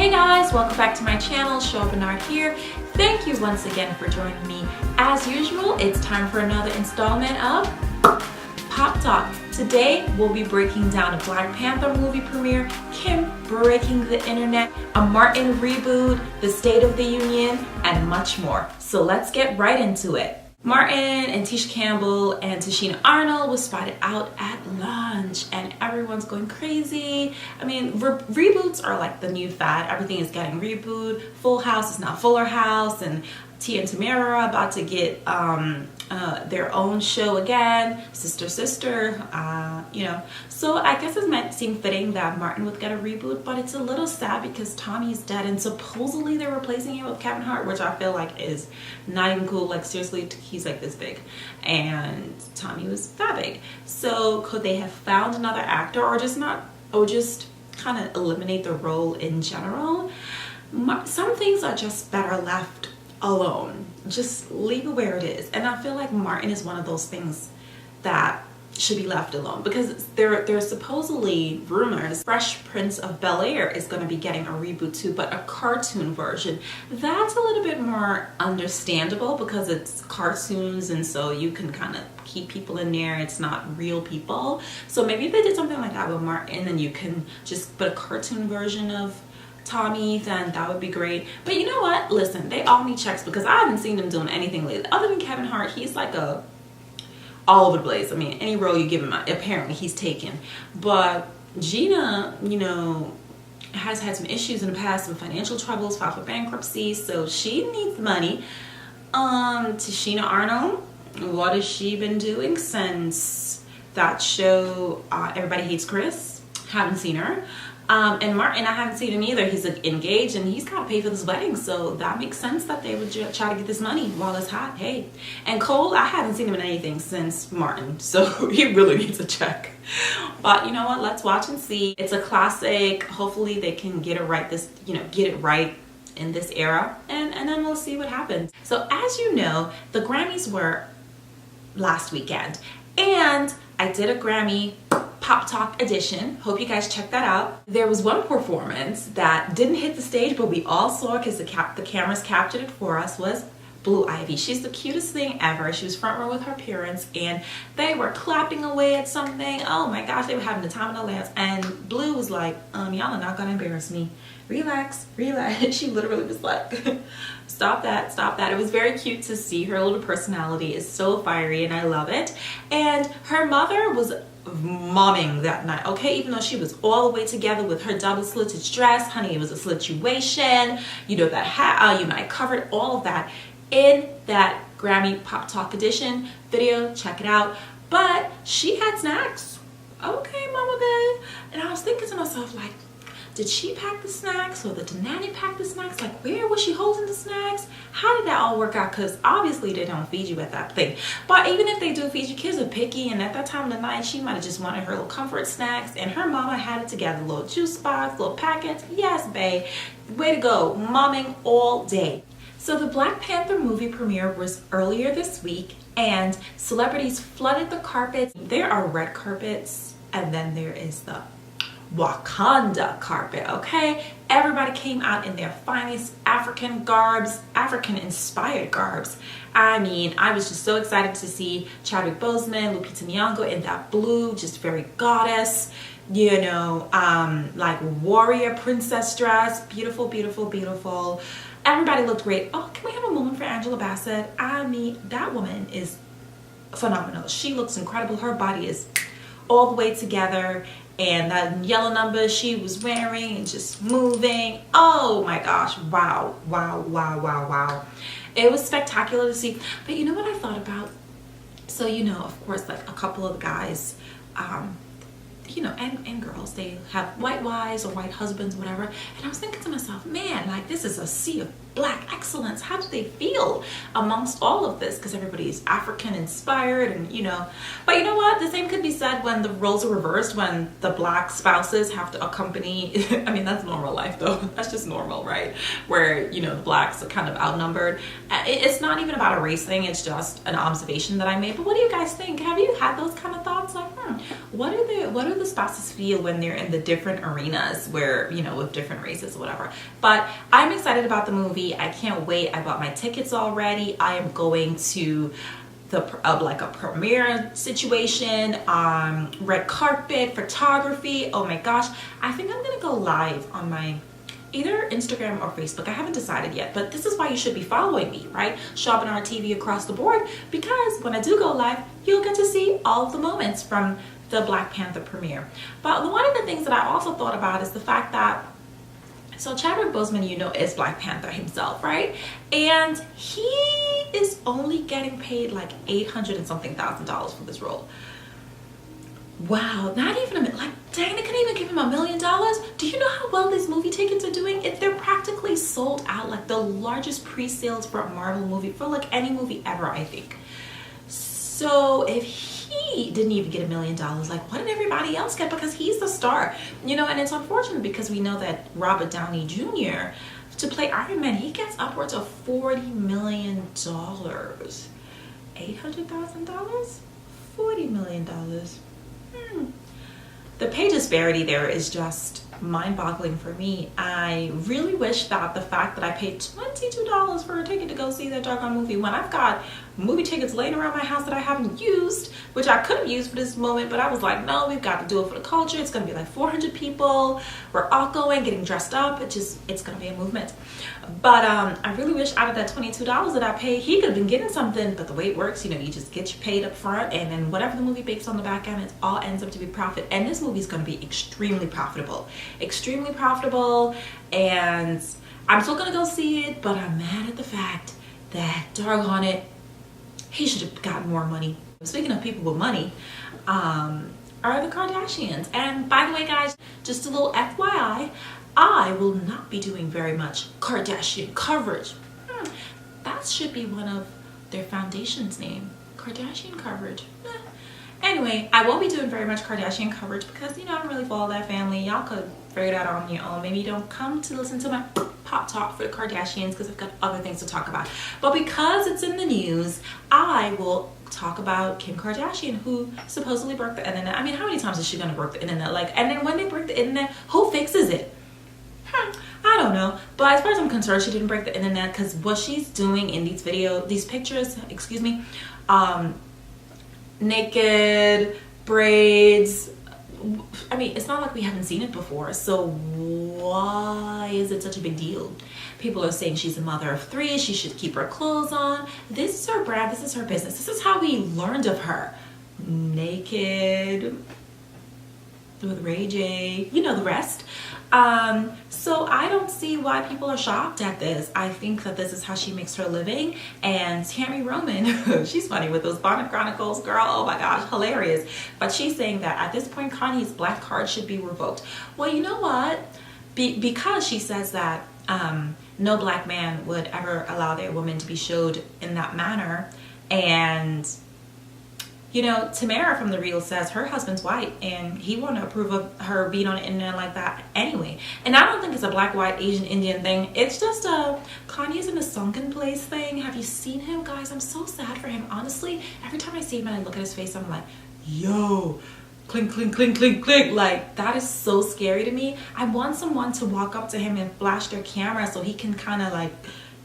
Hey guys, welcome back to my channel. Show Up and Art here. Thank you once again for joining me. As usual, it's time for another installment of Pop Talk. Today we'll be breaking down a Black Panther movie premiere, Kim breaking the internet, a Martin Reboot, the State of the Union, and much more. So let's get right into it. Martin and Tisha Campbell and Tichina Arnold was spotted out at lunch and everyone's going crazy. I mean, reboots are like the new fad. Everything is getting reboot. Full House is now Fuller House, and Tia and Tamara are about to get their own show again, Sister, So I guess it might seem fitting that Martin would get a reboot, but it's a little sad because Tommy's dead and supposedly they're replacing him with Kevin Hart, which I feel like is not even cool. Like seriously, he's like this big and Tommy was that big. So could they have found another actor or just kind of eliminate the role in general? Some things are just better left alone. Just leave it where it is. And I feel like Martin is one of those things that should be left alone because there's supposedly rumors Fresh Prince of Bel-Air is going to be getting a reboot too, but a cartoon version. That's a little bit more understandable because it's cartoons and so you can kind of keep people in there. It's not real people. So maybe if they did something like that with Martin and you can just put a cartoon version of Tommy, then that would be great. But you know what? Listen, they all need checks because I haven't seen them doing anything lately. Other than Kevin Hart, he's like all over the place. I mean, any role you give him, apparently he's taken. But Gina, has had some issues in the past, some financial troubles, filed for bankruptcy, so she needs money. Tichina Arnold, what has she been doing since that show, Everybody Hates Chris? Haven't seen her. And Martin, I haven't seen him either. He's engaged and he's got to pay for this wedding, so that makes sense that they would try to get this money while it's hot. Hey, and Cole, I haven't seen him in anything since Martin, so he really needs a check. But you know what? Let's watch and see. It's a classic. Hopefully they can get it right. Get it right in this era, and then we'll see what happens. So as you know, the Grammys were last weekend, and I did a Grammy Pop Talk edition. Hope you guys check that out. There was one performance that didn't hit the stage, but we all saw because the cameras captured it for us, was Blue Ivy. She's the cutest thing ever. She was front row with her parents and they were clapping away at something. Oh my gosh, they were having the time of their lives. And Blue was like, y'all are not gonna embarrass me. Relax, relax. She literally was like, stop that, stop that. It was very cute to see. Her little personality is so fiery and I love it. And her mother was momming that night, okay, even though she was all the way together with her double slitted dress. Honey, it was a situation, that hat, I covered all of that in that Grammy Pop Talk edition video. Check it out. But she had snacks. Okay, mama babe. And I was thinking to myself, like, did she pack the snacks or the nanny pack the snacks? Like, where was she holding the snacks? How did that all work out? Because obviously they don't feed you at that thing. But even if they do feed you, kids are picky, and at that time of the night, she might have just wanted her little comfort snacks, and her mama had it together. Little juice box, little packets. Yes, babe. Way to go. Momming all day. So the Black Panther movie premiere was earlier this week, and celebrities flooded the carpets. There are red carpets, and then there is the Wakanda carpet, okay? Everybody came out in their finest African garbs, African inspired garbs. I mean, I was just so excited to see Chadwick Boseman, Lupita Nyong'o in that blue, just very goddess, like warrior princess dress. Beautiful, beautiful, beautiful. Everybody looked great. Oh, can we have a moment for Angela Bassett? I mean, that woman is phenomenal. She looks incredible. Her body is all the way together. And that yellow number she was wearing and just moving. Oh my gosh. Wow. Wow, wow, wow, wow. It was spectacular to see. But you know what I thought about? So, of course, like a couple of guys, and girls, they have white wives or white husbands, whatever. And I was thinking to myself, man, like this is a sea of black excellence. How do they feel amongst all of this? Because everybody is African inspired and but you know what, the same could be said when the roles are reversed, when the black spouses have to accompany I mean, that's normal life though. That's just normal, right? Where the blacks are kind of outnumbered. It's not even about a race thing, it's just an observation that I made. But what do you guys think? Have you had those kind of thoughts like, what do the spouses feel when they're in the different arenas where, you know, with different races or whatever. But I'm excited about the movie. I can't wait. I bought my tickets already. I am going to like a premiere situation, red carpet, photography. Oh my gosh. I think I'm gonna go live on my either Instagram or Facebook. I haven't decided yet, but this is why you should be following me, right? Shopping our TV across the board, because when I do go live, you'll get to see all of the moments from the Black Panther premiere. But one of the things that I also thought about is the fact that, so Chadwick Boseman, you know, is Black Panther himself, right? And he is only getting paid like $800 and something thousand for this role. Wow, not even like, dang, they couldn't even give him $1 million. Do you know how well these movie tickets are doing? They're practically sold out, like the largest pre-sales for a Marvel movie, for like any movie ever, I think. So if he didn't even get $1 million, like what did everybody else get? Because he's the star, you know. And it's unfortunate because we know that Robert Downey Jr., to play Iron Man, he gets upwards of $40 million. $800,000? $40 million. The pay disparity there is just mind-boggling for me. I really wish that the fact that I paid $22 for a ticket to go see that doggone movie, when I've got movie tickets laying around my house that I haven't used, which I could have used for this moment, but I was like, no, we've got to do it for the culture. It's going to be like 400 people. We're all going, getting dressed up. It's going to be a movement. But I really wish out of that $22 that I paid, he could have been getting something. But the way it works, you know, you just get your paid up front, and then whatever the movie makes on the back end, it all ends up to be profit. And this movie is going to be extremely profitable. Extremely profitable. And I'm still going to go see it, but I'm mad at the fact that, doggone it, he should have gotten more money. Speaking of people with money, are the Kardashians. And by the way, guys, just a little FYI, I will not be doing very much Kardashian coverage. That should be one of their foundation's name, Kardashian coverage. Anyway, I won't be doing very much Kardashian coverage because, you know, I don't really follow that family. Y'all could figure it out on your own. Maybe you don't come to listen to my pop talk for the Kardashians because I've got other things to talk about. But because it's in the news, I will talk about Kim Kardashian, who supposedly broke the internet. I mean, how many times is she gonna break the internet? Like, and then when they break the internet, who fixes it? I don't know. But as far as I'm concerned, she didn't break the internet, because what she's doing in these pictures, excuse me, naked, braids, I mean, it's not like we haven't seen it before, so why is it such a big deal? People are saying she's a mother of 3, she should keep her clothes on. This is her brand, this is her business, this is how we learned of her. Naked, with Ray J, you know the rest. So I don't see why people are shocked at this. I think that this is how she makes her living. And Tammy Roman, she's funny with those Bonnet Chronicles, girl, oh my gosh, hilarious. But she's saying that at this point, Kanye's black card should be revoked. Well, you know what? Because she says that no black man would ever allow their woman to be showed in that manner. And you know, Tamara from The Real says her husband's white and he won't approve of her being on the internet like that anyway. And I don't think it's a black, white, Asian, Indian thing. It's just a Kanye's in a sunken place thing. Have you seen him, guys? I'm so sad for him. Honestly, every time I see him and I look at his face, I'm like, yo, clink, clink, clink, clink, clink. Like, that is so scary to me. I want someone to walk up to him and flash their camera so he can kind of like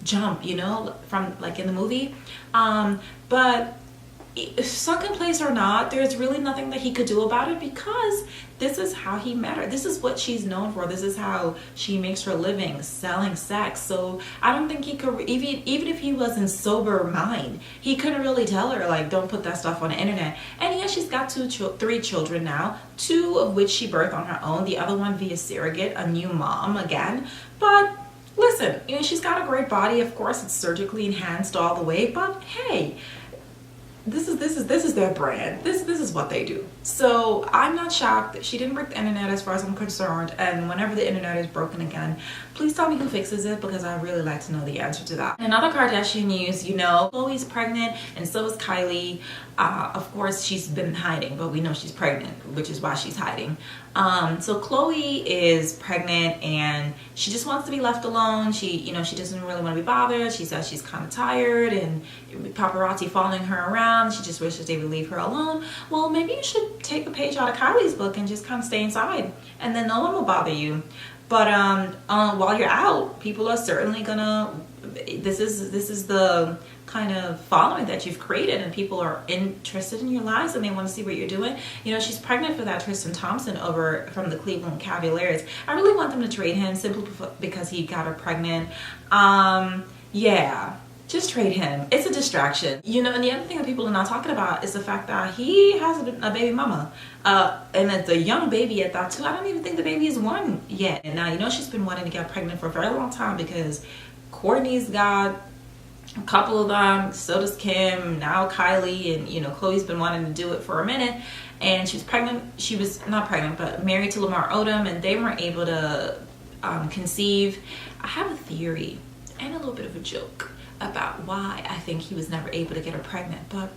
jump, you know, from like in the movie. But sunken place or not, there's really nothing that he could do about it, because this is how he met her. This is what she's known for. This is how she makes her living, selling sex. So I don't think he could, even if he was in sober mind, he couldn't really tell her, like, don't put that stuff on the internet. And yeah, she's got 3 children now, 2 of which she birthed on her own, the other one via surrogate, a new mom again. But listen, you know, she's got a great body. Of course, it's surgically enhanced all the way, but hey, this is their brand. This is what they do. So I'm not shocked that she didn't break the internet as far as I'm concerned. And whenever the internet is broken again, please tell me who fixes it, because I really like to know the answer to that. In another Kardashian news, you know, Khloe's pregnant and so is Kylie. Of course, she's been hiding, but we know she's pregnant, which is why she's hiding. So Chloe is pregnant and she just wants to be left alone. She doesn't really want to be bothered. She says she's kind of tired and paparazzi following her around. She just wishes they would leave her alone. Well, maybe you should take a page out of Kylie's book and just kind of stay inside, and then no one will bother you. But while you're out, people are certainly gonna. This is the kind of following that you've created, and people are interested in your lives and they want to see what you're doing. She's pregnant for that Tristan Thompson over from the Cleveland Cavaliers. I really want them to trade him simply because he got her pregnant. Yeah, just trade him. It's a distraction. And the other thing that people are not talking about is the fact that he has a baby mama. And it's a young baby at that too. I don't even think the baby is one yet. And now, she's been wanting to get pregnant for a very long time because Kourtney's got a couple of them, so does Kim, now Kylie, and Chloe's been wanting to do it for a minute. And she was pregnant. She was not pregnant, but married to Lamar Odom, and they weren't able to conceive. I have a theory and a little bit of a joke about why I think he was never able to get her pregnant, but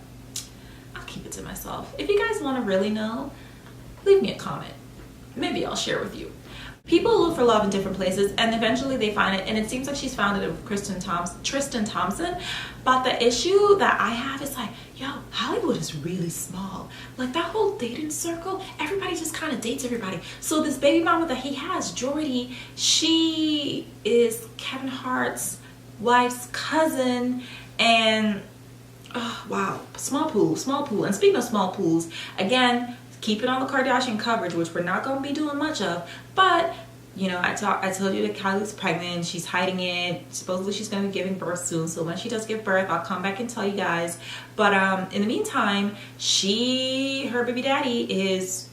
I'll keep it to myself. If you guys want to really know, leave me a comment. Maybe I'll share with you. People look for love in different places, and eventually they find it, and it seems like she's found it with Tristan Thompson. But the issue that I have is like, Hollywood is really small. Like, that whole dating circle, everybody just kind of dates everybody. So this baby mama that he has, Jordy, she is Kevin Hart's wife's cousin, and wow, small pool. And speaking of small pools, again, keep it on the Kardashian coverage, which we're not going to be doing much of. But I told you that Kylie's pregnant. She's hiding it. Supposedly she's going to be giving birth soon. So when she does give birth, I'll come back and tell you guys. But in the meantime, her baby daddy is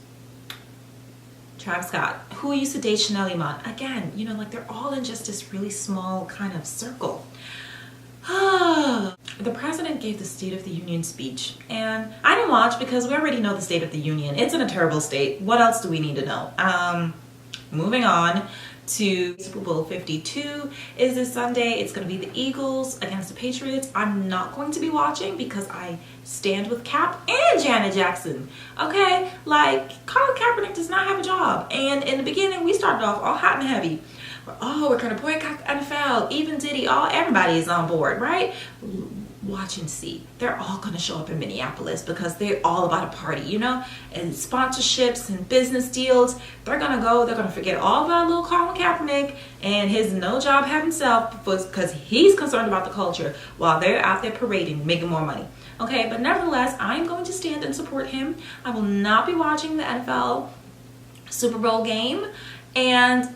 Travis Scott, who used to date Chanel Iman. Again, they're all in just this really small kind of circle. The president gave the State of the Union speech, and I didn't watch because we already know the State of the Union. It's in a terrible state. What else do we need to know? Moving on to Superbowl52 is this Sunday. It's going to be the Eagles against the Patriots. I'm not going to be watching because I stand with Cap and Janet Jackson. Okay, like, Colin Kappernic does not have a job, and in the beginning we started off all hot and heavy. We're going to boycott the NFL. Even Diddy, everybody is on board, right? Watch and see. They're all going to show up in Minneapolis because they're all about a party, and sponsorships and business deals. They're going to forget all about little Colin Kaepernick and his no job having self because he's concerned about the culture while they're out there parading, making more money. Okay, but nevertheless, I'm going to stand and support him. I will not be watching the NFL Super Bowl game. And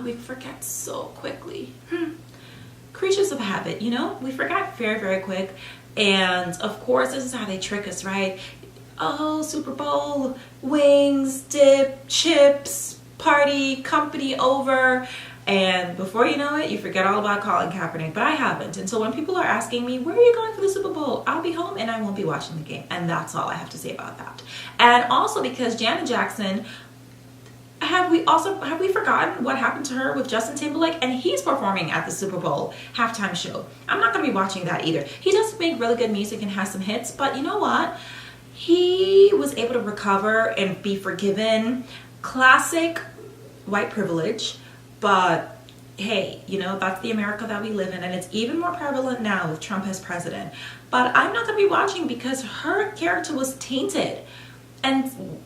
we forget so quickly. Creatures of habit, we forgot very, very quick. And of course, this is how they trick us, right? Super Bowl, wings, dip, chips, party, company over. And before you know it, you forget all about Colin Kaepernick. But I haven't. And so when people are asking me, where are you going for the Super Bowl? I'll be home and I won't be watching the game. And that's all I have to say about that. And also because Janet Jackson, have we forgotten what happened to her with Justin Timberlake? And he's performing at the Super Bowl halftime show. I'm not going to be watching that either. He does make really good music and has some hits, but you know what? He was able to recover and be forgiven. Classic white privilege, but hey, that's the America that we live in, and it's even more prevalent now with Trump as president. But I'm not going to be watching because her character was tainted. And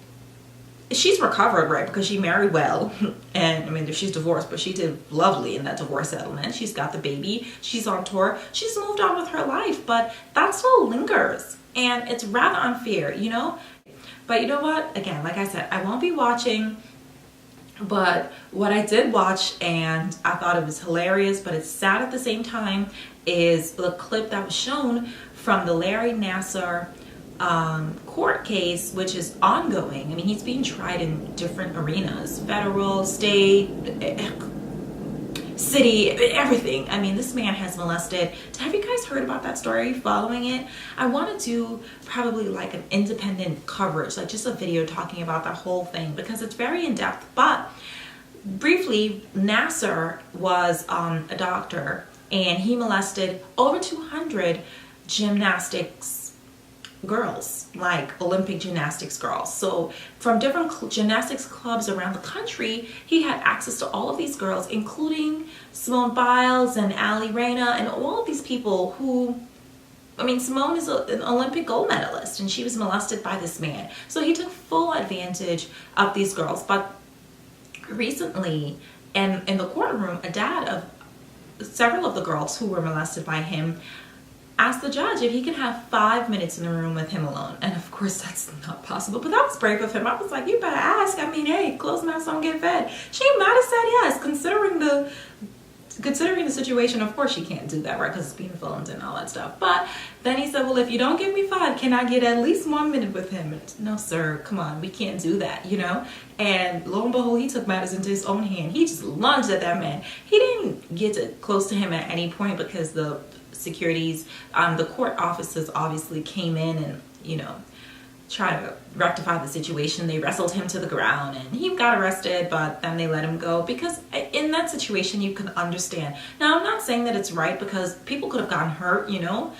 she's recovered, right? Because she married well. And she's divorced, but she did lovely in that divorce settlement. She's got the baby. She's on tour. She's moved on with her life, but that still lingers. And it's rather unfair, But you know what? Again, like I said, I won't be watching. But what I did watch, and I thought it was hilarious, but it's sad at the same time, is the clip that was shown from the Lary Nassar court case, which is ongoing. He's being tried in different arenas, federal, state, city, everything. This man has molested. Have you guys heard about that story? Following it? I want to do probably like an independent coverage, like just a video talking about that whole thing because it's very in-depth. But briefly, Nassar was a doctor and he molested over 200 gymnastics girls, like Olympic gymnastics girls. So from different gymnastics clubs around the country, he had access to all of these girls, including Simone Biles and Ali Reina and all of these people who, I mean, Simone is an Olympic gold medalist, and she was molested by this man. So he took full advantage of these girls. But recently, and in the courtroom, a dad of several of the girls who were molested by him asked the judge if he can have 5 minutes in the room with him alone. And of course, that's not possible. But that was brave of him. I was like, you better ask. I mean, hey, closed mouths don't get fed. She might have said yes, considering the situation. Of course she can't do that, right, because it's being filmed and all that stuff. But then he said, well, if you don't give me 5, can I get at least 1 minute with him? And, no, sir, come on, we can't do that, you know. And lo and behold, he took matters into his own hand. He just lunged at that man. He didn't get close to him at any point because the securities, the court officers obviously came in and, you know, try to rectify the situation. They wrestled him to the ground and he got arrested, but then they let him go because in that situation you can understand. Now, I'm not saying that it's right because people could have gotten hurt, you know.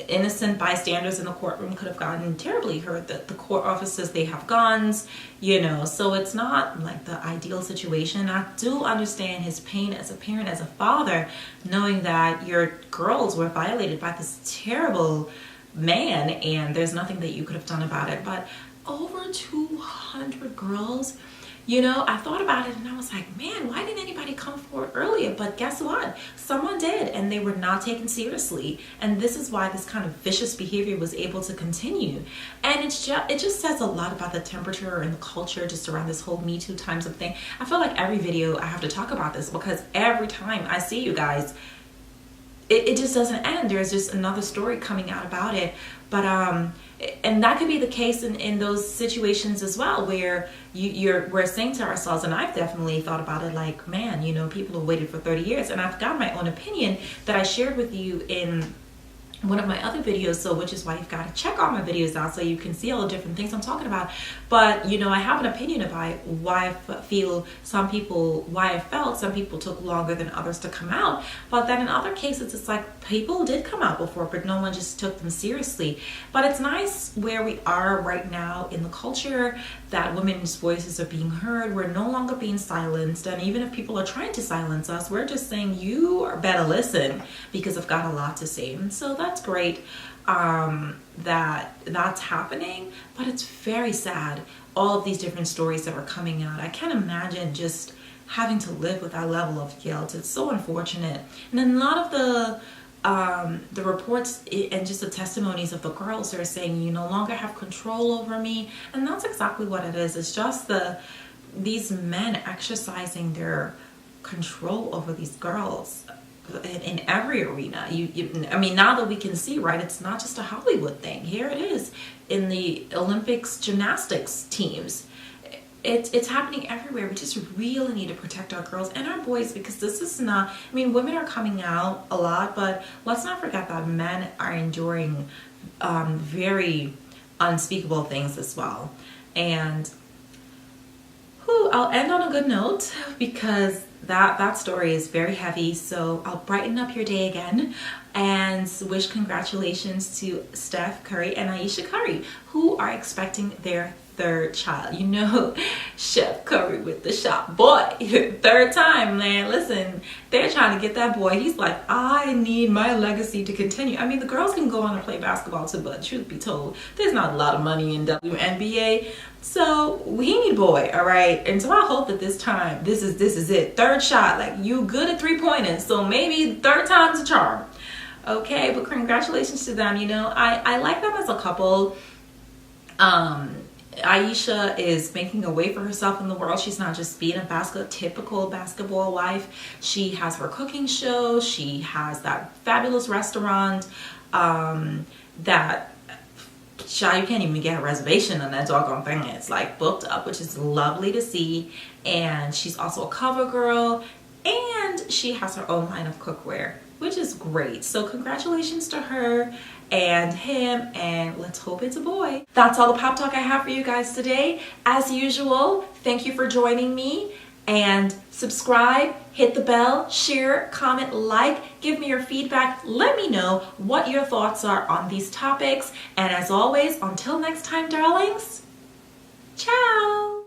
Innocent bystanders in the courtroom could have gotten terribly hurt. The court officers, they have guns, you know, so it's not like the ideal situation. I do understand his pain as a parent, as a father, knowing that your girls were violated by this terrible man and there's nothing that you could have done about it. But over 200 girls, you know, I thought about it and I was like, man, why didn't anybody come forward earlier? But guess what? Someone did, and they were not taken seriously. And this is why this kind of vicious behavior was able to continue. And it just says a lot about the temperature and the culture just around this whole Me Too times of thing. I feel like every video I have to talk about this because every time I see you guys, it just doesn't end. There's just another story coming out about it. But and that could be the case in those situations as well, where we're saying to ourselves, and I've definitely thought about it, like, man, you know, people have waited for 30 years, and I've got my own opinion that I shared with you in one of my other videos, so which is why you've got to check all my videos out so you can see all the different things I'm talking about. But you know, I have an opinion about why I felt some people took longer than others to come out. But then in other cases, it's like people did come out before, but no one just took them seriously. But it's nice where we are right now in the culture that women's voices are being heard. We're no longer being silenced, and even if people are trying to silence us, we're just saying you better listen because I've got a lot to say. And so that's great that's happening, but it's very sad, all of these different stories that are coming out. I can't imagine just having to live with that level of guilt. It's so unfortunate. And then a lot of the reports and just the testimonies of the girls are saying you no longer have control over me, and that's exactly what it is. It's just these men exercising their control over these girls in every arena. I mean, now that we can see, right, it's not just a Hollywood thing. Here it is in the Olympics gymnastics teams. It's happening everywhere. We just really need to protect our girls and our boys, because this is not, I mean, women are coming out a lot, but let's not forget that men are enduring very unspeakable things as well. And I'll end on a good note because that story is very heavy. So I'll brighten up your day again and wish congratulations to Steph Curry and Ayesha Curry, who are expecting their third child. You know, Chef Curry with the shot. Boy, third time, man. Listen, they're trying to get that boy. He's like, I need my legacy to continue. I mean, the girls can go on and play basketball too, but truth be told, there's not a lot of money in WNBA. So we need a boy, all right? And so I hope that this time, this is it. Third shot. Like, you good at 3-pointers, so maybe third time's a charm. Okay, but congratulations to them. You know, I like them as a couple. Ayesha is making a way for herself in the world. She's not just being a typical basketball wife. She has her cooking show. She has that fabulous restaurant that you can't even get a reservation on that doggone thing. It's like booked up, which is lovely to see. And she's also a cover girl, and she has her own line of cookware, which is great. So congratulations to her and him, and let's hope it's a boy. That's all the pop talk I have for you guys today. As usual, thank you for joining me, And subscribe, hit the bell, share, comment, like, give me your feedback. Let me know what your thoughts are on these topics. And as always, until next time, darlings, ciao.